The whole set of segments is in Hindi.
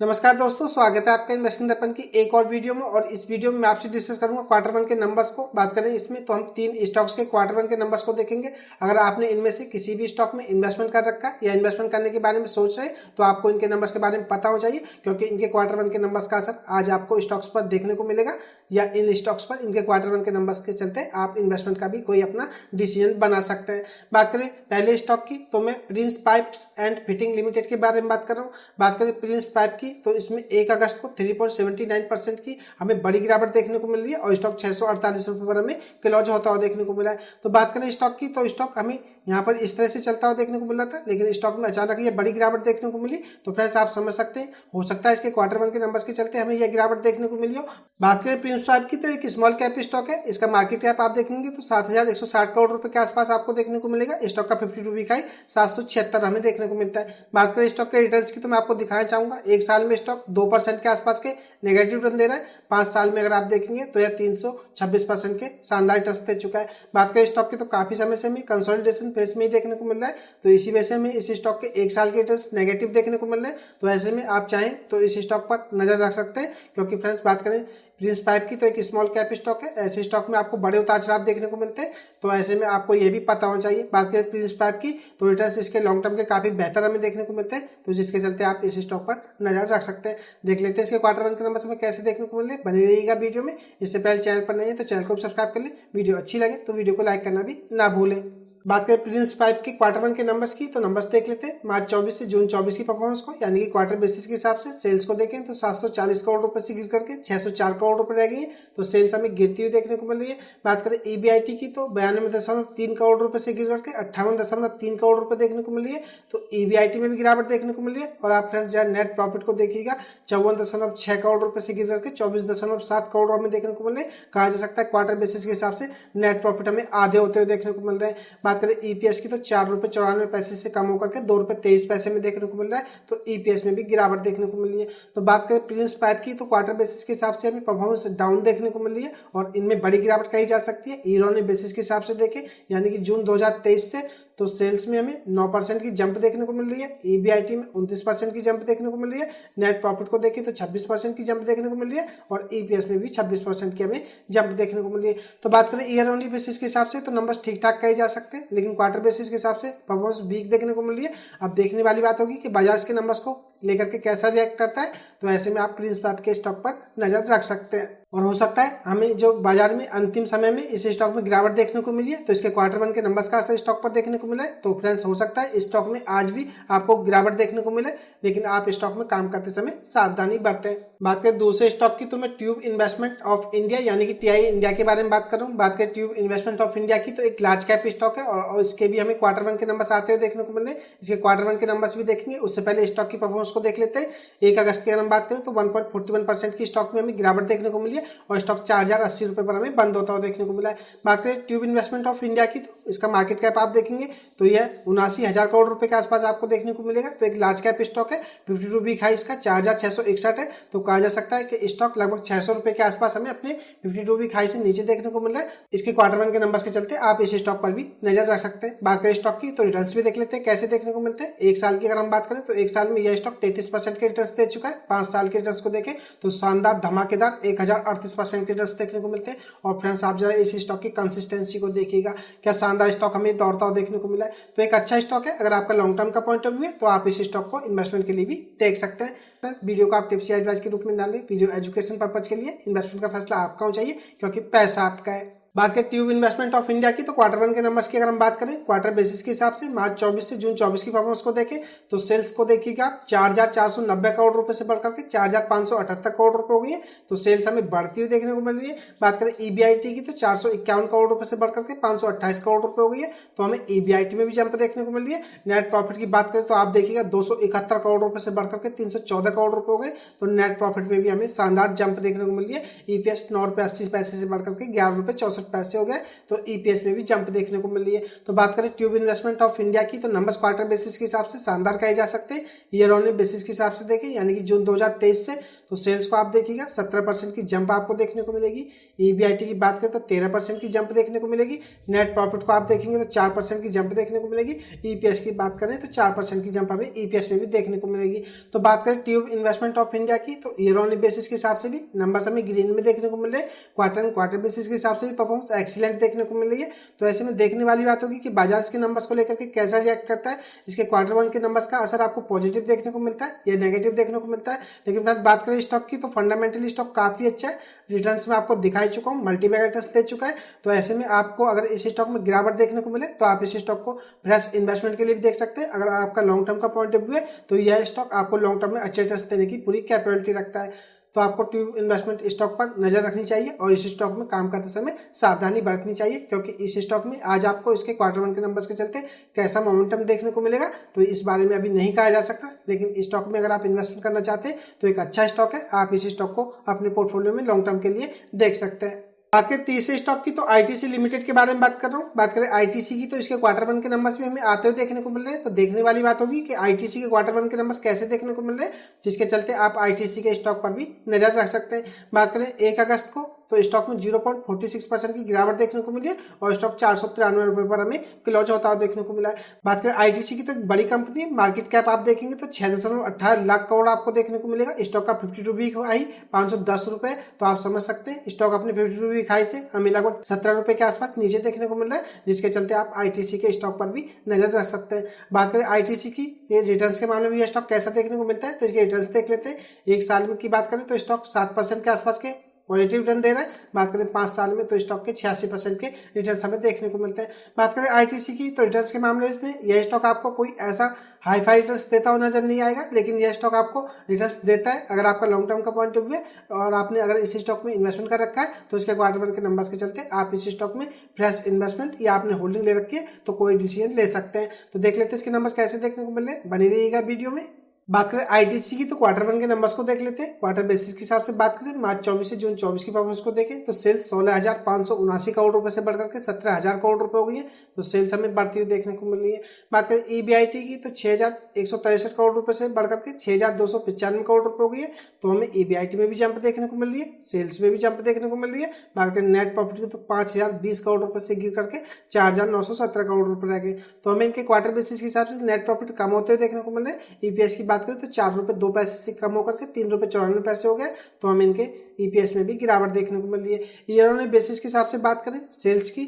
नमस्कार दोस्तों, स्वागत है आपका इन्वेस्टिंग दर्पण की एक और वीडियो में। और इस वीडियो में मैं आपसे डिस्कस करूंगा क्वार्टर वन के नंबर्स को। बात करें इसमें तो हम 3 स्टॉक्स के क्वार्टर वन के नंबर्स को देखेंगे। अगर आपने इनमें से किसी भी स्टॉक में इन्वेस्टमेंट कर रखा है या इन्वेस्टमेंट करने के बारे में सोच रहे हैं तो आपको इनके नंबर्स के बारे में पता हो चाहिए, क्योंकि इनके क्वार्टर वन के नंबर्स का असर आज आपको स्टॉक्स पर देखने को मिलेगा या इन स्टॉक्स पर इनके क्वार्टर वन के नंबर्स के चलते आप इन्वेस्टमेंट का भी कोई अपना डिसीजन बना सकते हैं। बात करें पहले स्टॉक की तो मैं Prince pipes and fitting limited के बारे में बात कर रहा हूँ। बात करें प्रिंस पाइप की तो इसमें 1 अगस्त को 3.79% की हमें बड़ी गिरावट देखने को मिल रही है और स्टॉक 648 रुपए पर हमें क्लोज होता हुआ देखने को मिला है। तो बात करें स्टॉक की तो स्टॉक हमें यहाँ पर इस तरह से चलता हुआ देखने को मिल रहा था, लेकिन स्टॉक में अचानक ये बड़ी गिरावट देखने को मिली। तो फ्रेंड्स आप समझ सकते हैं, हो सकता है इसके क्वार्टर वन के नंबर्स के चलते हमें यह गिरावट देखने को मिली हो। बात करें प्रिंस पाइप की तो एक स्मॉल कैप स्टॉक है। इसका मार्केट कैप आप देखेंगे तो 7,160 करोड़ रुपए के आसपास आपको देखने को मिलेगा। स्टॉक का 52 वीक हाई 776 हमें देखने को मिलता है। बात करें स्टॉक के रिटर्न्स की तो मैं आपको दिखाना चाहूंगा। एक साल में स्टॉक 2% के आसपास के नेगेटिव रिटर्न दे रहा है। 5 साल में अगर आप देखेंगे तो यह 326% के शानदार रिटर्न दे चुका है। बात करें स्टॉक की तो काफी समय से हमें कंसोलिडेशन फेज में ही देखने को मिल रहा है, तो इसी वजह से हमें इस स्टॉक के 1 साल के रिटर्न्स नेगेटिव देखने को मिल रहे हैं। तो ऐसे में आप चाहें तो इस स्टॉक पर नजर रख सकते हैं, क्योंकि फ्रेंड्स बात करें प्रिंस पाइप की तो एक स्मॉल कैप स्टॉक है। ऐसे स्टॉक में आपको बड़े उतार चढ़ाव देखने को मिलते हैं, तो ऐसे में आपको ये भी पता होना चाहिए। बात करें प्रिंस पाइप की तो रिटर्न्स इसके लॉन्ग टर्म के काफी बेहतर हमें देखने को मिलते हैं, तो जिसके चलते आप इस स्टॉक पर नजर रख सकते हैं। देख लेते हैं इसके क्वार्टर वन के नंबर हमें कैसे देखने को मिल रहे हैं। बने रहिएगा वीडियो में। इससे पहले चैनल पर नहीं है तो चैनल को सब्सक्राइब कर ले। वीडियो अच्छी लगे तो वीडियो को लाइक करना भी ना भूलें। बात करें प्रिंस पाइप के क्वार्टर वन के नंबर्स की तो नंबर्स देख लेते हैं मार्च 24 से जून 24 की परफॉर्मेंस को, यानी कि क्वार्टर बेसिस के हिसाब से। सेल्स को देखें तो 740 करोड़ रुपए से गिर करके 604 करोड़ रुपए रह गई है, तो सेल्स हमें गिरती हुई देखने को मिल रही है। बात करें ईबीआईटी की तो 92.3 करोड़ रुपए से गिर करके 58.3 करोड़ रुपए देखने को मिल रही है, तो ईबीआईटी में भी गिरावट देखने को मिल रही है। और आप फ्रेंड्स जहाँ नेट प्रॉफिट को देखिएगा 54.6 करोड़ रुपए से गिर करके 24.7 करोड़ हमें देखने को मिल रहे हैं। कहा जा सकता है क्वार्टर बेसिस के हिसाब से नेट प्रॉफिट हमें आधे होते हुए देखने को मिल रहे हैं। बात करें ईपीएस की तो 4.94 से कम होकर के 2.23 में देखने को मिल रहा है, तो ईपीएस में भी गिरावट देखने को मिल रही है। तो बात करें प्रिंस पाइप की तो क्वार्टर बेसिस के हिसाब से हमें परफॉर्मेंस डाउन देखने को मिल रही है और इनमें बड़ी गिरावट कही जा सकती है। ईयरली बेसिस के हिसाब से देखें, यानी कि जून 2023 से तो सेल्स में हमें 9% की जंप देखने को मिल रही है। ईबीआईटी में 29% की जंप देखने को मिल रही है। नेट प्रॉफिट को देखें तो 26% की जंप देखने को मिल रही है और ईपीएस में भी 26% की हमें जंप देखने को मिल रही है। तो बात करें ईयर ओनली बेसिस के हिसाब से तो नंबर्स ठीक ठाक कहे जा सकते हैं, लेकिन क्वार्टर बेसिस के हिसाब से परफॉर्मेंस वीक देखने को मिल रही है। अब देखने वाली बात होगी कि बाजार के नंबर्स को लेकर के कैसा रिएक्ट करता है, तो ऐसे में आप प्रिंस पाइप के स्टॉक पर नजर रख सकते हैं। और हो सकता है हमें जो बाजार में अंतिम समय में इस स्टॉक में गिरावट देखने को मिली है, तो इसके क्वार्टर वन के नंबर्स का असर स्टॉक पर देखने को मिला है। तो फ्रेंड्स हो सकता है इस स्टॉक में आज भी आपको गिरावट देखने को मिले, लेकिन आप स्टॉक में काम करते समय सावधानी बरतें। बात करें दूसरे स्टॉक की तो मैं ट्यूब इन्वेस्टमेंट ऑफ इंडिया यानी कि टीआई इंडिया के बारे में बात कर रहा हूँ। बात करें ट्यूब इन्वेस्टमेंट ऑफ इंडिया की तो एक लार्ज कैप स्टॉक है और इसके भी हमें क्वार्टर वन के नंबर्स आते हुए देखने को मिल रहे हैं। इसके क्वार्टर वन के नंबर्स भी देखेंगे, उससे पहले स्टॉक की परफॉर्मेंस को देख लेते हैं। 1 अगस्त की अगर हम बात करें तो 1.41% की स्टॉक में हमें गिरावट देखने को मिली है और स्टॉक 4,080 रुपए पर हमें बंद होता हुआ देखने को मिला है। बात करें ट्यूब इन्वेस्टमेंट ऑफ इंडिया की तो इसका मार्केट कैप आप देखेंगे तो यह 79,000 करोड़ रुपए के आसपास आपको देखने को मिलेगा। तो एक लार्ज कैप स्टॉक है। 52 वीक हाई इसका 4,661 है, तो कहा जा सकता है कि स्टॉक लगभग 600 रुपए के आसपास हमें अपने 52 वीक हाई से नीचे देखने को मिल रहा है। इसके क्वार्टर वन के नंबर्स के चलते आप इस स्टॉक पर भी नजर रख सकते हैं। बात करें स्टॉक की तो रिटर्न्स भी देख लेते हैं कैसे देखने को मिलते हैं। 1 साल की अगर हम बात करें तो 1 साल में यह स्टॉक 33% के रिटर्न्स दे चुका है। 5 साल के रिटर्न्स को देखें तो शानदार धमाकेदार 1038% के रिटर्न्स देखने को मिलते हैं। और फ्रेंड्स आप जरा इस स्टॉक की कंसिस्टेंसी को देखिएगा, क्या शानदार स्टॉक हमें दौड़ता हुआ देखने को मिला है। तो एक अच्छा स्टॉक है। अगर आपका लॉन्ग टर्म का पॉइंट ऑफ व्यू है तो आप इस स्टॉक को इन्वेस्टमेंट के लिए भी देख सकते हैं। फ्रेंड्स वीडियो को आप टिप्स या एडवाइस के रूप में डालें। वीडियो एजुकेशन पर्पज के लिए, इन्वेस्टमेंट का फैसला आपका होना चाहिए, क्योंकि पैसा आपका है। बात करें ट्यूब इन्वेस्टमेंट ऑफ इंडिया की तो क्वार्टर वन के नंबर्स की अगर हम बात करें क्वार्टर बेसिस के हिसाब से मार्च 24 से जून 24 की परफॉर्मेंस को देखें तो सेल्स को देखिएगा 4,490 करोड़ रुपए से बढ़कर के 4,578 करोड़ रुपए हो गई है, तो सेल्स हमें बढ़ती हुई देखने को मिल रही है। बात करें ईबीआईटी की तो 451 करोड़ रुपए से बढ़कर के 528 करोड़ रुपए हो गई है, तो हमें ईबीआईटी में भी जंप देखने को मिल रही है। नेट प्रॉफिट की बात करें तो आप देखिएगा 271 करोड़ रुपए से बढ़कर के 314 करोड़ रुपए हो गए, तो नेट प्रॉफिट में भी हमें शानदार जंप देखने को मिल रही है। ईपीएस 9 रुपए 80 पैसे से बढ़कर के 11 रुपए 64 पैसे हो गए, तो ईपीएस में भी जंप देखने को मिल रही है। तो बात करें ट्यूब इन्वेस्टमेंट ऑफ इंडिया की, तो नंबर्स क्वार्टर बेसिस के हिसाब से शानदार कहे जा सकते हैं। ईयर ऑन बेसिस के हिसाब से देखें यानी कि जून 2023 से, तो सेल्स को आप देखिएगा 17% की जंप आपको देखने को मिलेगी। ईबीआईटी की बात करें तो 13% की जंप देखने को मिलेगी। नेट प्रॉफिट को आप देखेंगे तो 4% की जंप देखने को मिलेगी। ईपीएस की बात करें तो 4% की जंप हमें ईपीएस में भी देखने को मिलेगी। तो बात करें ट्यूब इन्वेस्टमेंट ऑफ इंडिया की, तो ईयर ऑन बेसिस के हिसाब से भी नंबर्स हमें ग्रीन में देखने को मिल रहे हैं। क्वार्टर एंड क्वार्टर बेसिस के हिसाब से भी परफॉर्मेंस एक्सीलेंट देखने को मिल रही है। तो ऐसे में देखने वाली बात होगी कि बाजार इसके नंबर्स को लेकर के कैसा रिएक्ट करता है। इसके क्वार्टर वन के नंबर्स का असर आपको पॉजिटिव देखने को मिलता है या नेगेटिव देखने को मिलता है। लेकिन बात करें स्टॉक की, तो फंडामेंटली स्टॉक काफी अच्छा है। रिटर्न्स में आपको दिखाई चुका हूँ, मल्टीबैग रिटर्न्स दे चुका है। तो ऐसे में आपको अगर इस स्टॉक में गिरावट देखने को मिले तो आप इस स्टॉक को फ्रेश इन्वेस्टमेंट के लिए भी देख सकते हैं। अगर आपका लॉन्ग टर्म का पॉइंट ऑफ व्यू है तो यह स्टॉक आपको लॉन्ग टर्म में अच्छे रिटर्न्स देने की पूरी कैपेबिलिटी रखता है। तो आपको ट्यूब इन्वेस्टमेंट स्टॉक पर नजर रखनी चाहिए और इस स्टॉक में काम करते समय सावधानी बरतनी चाहिए, क्योंकि इस स्टॉक में आज आपको इसके क्वार्टर वन के नंबर्स के चलते कैसा मोमेंटम देखने को मिलेगा तो इस बारे में अभी नहीं कहा जा सकता। लेकिन इस स्टॉक में अगर आप इन्वेस्टमेंट करना चाहते हैं तो एक अच्छा स्टॉक है, आप इस स्टॉक को अपने पोर्टफोलियो में लॉन्ग टर्म के लिए देख सकते हैं। बात करें तीसरे स्टॉक की, तो आईटीसी लिमिटेड के बारे में बात कर रहा हूँ। बात करें आईटीसी की, तो इसके क्वार्टर वन के नंबर्स भी हमें आते हुए देखने को मिल रहे हैं। तो देखने वाली बात होगी कि आईटीसी के क्वार्टर वन के नंबर्स कैसे देखने को मिल रहे हैं, जिसके चलते आप आईटीसी के स्टॉक पर भी नजर रख सकते हैं। बात करें 1 अगस्त को, तो स्टॉक में 0.46% की गिरावट देखने को मिली है और स्टॉक 493 रुपए पर हमें क्लोज होता हुआ देखने को मिला है। बात करें आईटीसी की, तो एक बड़ी कंपनी है, मार्केट कैप आप देखेंगे तो 6.18 लाख करोड़ आपको देखने को मिलेगा। स्टॉक का 52 वीक हाई 510 रुपए, तो आप समझ सकते हैं स्टॉक अपने 52 वीक हाई से हमें लगभग 17 रुपए के आसपास नीचे देखने को मिल रहा है, जिसके चलते आप आईटीसी के स्टॉक पर भी नजर रख सकते हैं। बात करें आईटीसी की, ये रिटर्न्स के मामले में ये स्टॉक कैसा देखने को मिलता है, तो इसके रिटर्न्स देख लेते हैं। 1 साल में की बात करें तो स्टॉक 7% के आसपास के पॉजिटिव रिटर्न दे रहा है। बात करें 5 साल में तो स्टॉक के 86% के रिटर्न हमें देखने को मिलते हैं। बात करें आईटीसी की, तो रिटर्न्स के मामले में यह स्टॉक आपको कोई ऐसा हाई फाई रिटर्न्स देता हुआ नजर नहीं आएगा, लेकिन यह स्टॉक आपको रिटर्न्स देता है अगर आपका लॉन्ग टर्म का पॉइंट ऑफ व्यू है और आपने अगर इस स्टॉक में इन्वेस्टमेंट कर रखा है तो इसके क्वार्टर वन के नंबर्स के चलते आप इस स्टॉक में फ्रेश इन्वेस्टमेंट या आपने होल्डिंग ले रखी है तो कोई डिसीजन ले सकते हैं। तो देख लेते हैं इसके नंबर्स कैसे देखने को मिल रहे हैं, बनी रहिएगा वीडियो में। बात करें आईटीसी की, तो क्वार्टर वन के नंबर्स को देख लेते हैं। क्वार्टर बेसिस के हिसाब से बात करें मार्च 24 से जून 24 की परफॉर्मेंस को देखें तो सेल्स 16,579 करोड़ रुपए से बढ़कर के 17,000 करोड़ रुपए हो गई है। तो सेल्स हमें बढ़ती हुई देखने को मिल रही है। बात करें ईबीआईटी की, तो 6,163 करोड़ रुपए से बढ़कर के 6,295 करोड़ रुपए हो गई है। तो हमें ईबीआईटी में भी जंप देखने को मिल रही है, सेल्स में भी जंप देखने को मिल रही है। बात करें नेट प्रॉफिट की, तो 5,020 करोड़ रुपए से गिर करके 4,917 करोड़ रुपए रह गए। तो हमें इनके क्वार्टर बेसिस के हिसाब से नेट प्रॉफिट कम होते हुए देखने को मिल रहे हैं। ईपीएस की बात करें तो 4 रुपए 2 पैसे से कम होकर के 3 रुपए 94 पैसे हो गए। तो हमें इनके ईपीएस में भी गिरावट देखने को मिल रही है। ईयर ऑन बेसिस के हिसाब से बात करें सेल्स की,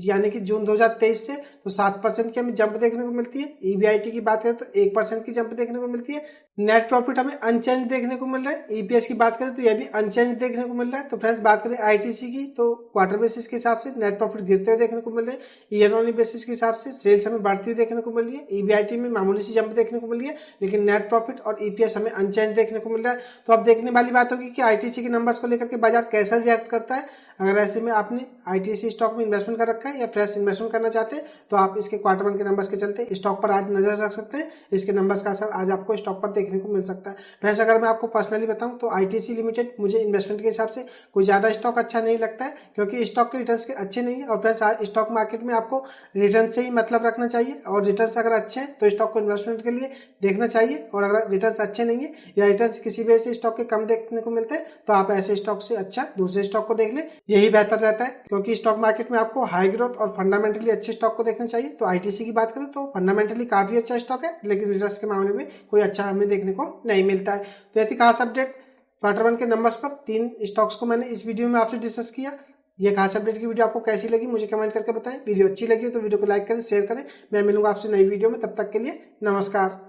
यानी कि जून 2023 से, तो 7% की हमें जंप देखने को मिलती है। ईबीआईटी की बात करें तो 1% की जंप देखने को मिलती है। नेट प्रॉफिट हमें अनचेंज देखने को मिल रहा है। ईपीएस की बात करें तो यह भी अनचेंज देखने को मिल रहा है। तो फ्रेंड्स बात करें आईटीसी की, तो क्वार्टर बेसिस के हिसाब से नेट प्रॉफिट गिरते हुए देखने को मिल रहे हैं। ईयर ऑन बेसिस के हिसाब से सेल्स हमें बढ़ती हुई देखने को मिल रही है। ईबीआईटी में मामूली सी जंप देखने को मिल रही है, लेकिन नेट प्रॉफिट और ईपीएस हमें अनचेंज देखने को मिल रहा है। तो अब देखने वाली बात होगी कि आईटीसी के नंबर्स को लेकर के बाजार कैसा रिएक्ट करता है। अगर ऐसे में आपने आईटीसी स्टॉक में इन्वेस्टमेंट कर रखा है या फ्रेश इन्वेस्टमेंट करना चाहते हैं तो आप इसके क्वार्टर वन के नंबर्स के चलते स्टॉक पर आज नजर रख सकते हैं। इसके नंबर्स का असर आज आपको स्टॉक पर देखने को मिल सकता है। फ्रेंड्स अगर मैं आपको पर्सनली बताऊं तो आईटीसी लिमिटेड मुझे इन्वेस्टमेंट के हिसाब से कोई ज्यादा स्टॉक अच्छा नहीं लगता है, क्योंकि स्टॉक के रिटर्न्स के अच्छे नहीं है। और फ्रेंड्स स्टॉक मार्केट में आपको रिटर्न से ही मतलब रखना चाहिए, और रिटर्न्स अगर अच्छे हैं तो स्टॉक को इन्वेस्टमेंट के लिए देखना चाहिए, और अगर रिटर्न्स अच्छे नहीं है या रिटर्न्स किसी वजह से स्टॉक के कम देखने को मिलते हैं तो आप ऐसे स्टॉक से अच्छा दूसरे स्टॉक को देख ले, यही बेहतर रहता है। क्योंकि स्टॉक मार्केट में आपको हाई ग्रोथ और फंडामेंटली अच्छे स्टॉक को देखना चाहिए। तो आईटीसी की बात करें तो फंडामेंटली काफी अच्छा स्टॉक है, लेकिन रिटर्न्स के मामले में कोई अच्छा हमें देखने को नहीं मिलता है। तो यदि खास अपडेट क्वार्टर वन के नंबर्स पर 3 स्टॉक्स को मैंने इस वीडियो में आपसे डिस्कस किया। ये खास अपडेट की वीडियो आपको कैसी लगी मुझे कमेंट करके बताएं। वीडियो अच्छी लगी तो वीडियो को लाइक करें, शेयर करें। मैं मिलूंगा आपसे नई वीडियो में, तब तक के लिए नमस्कार।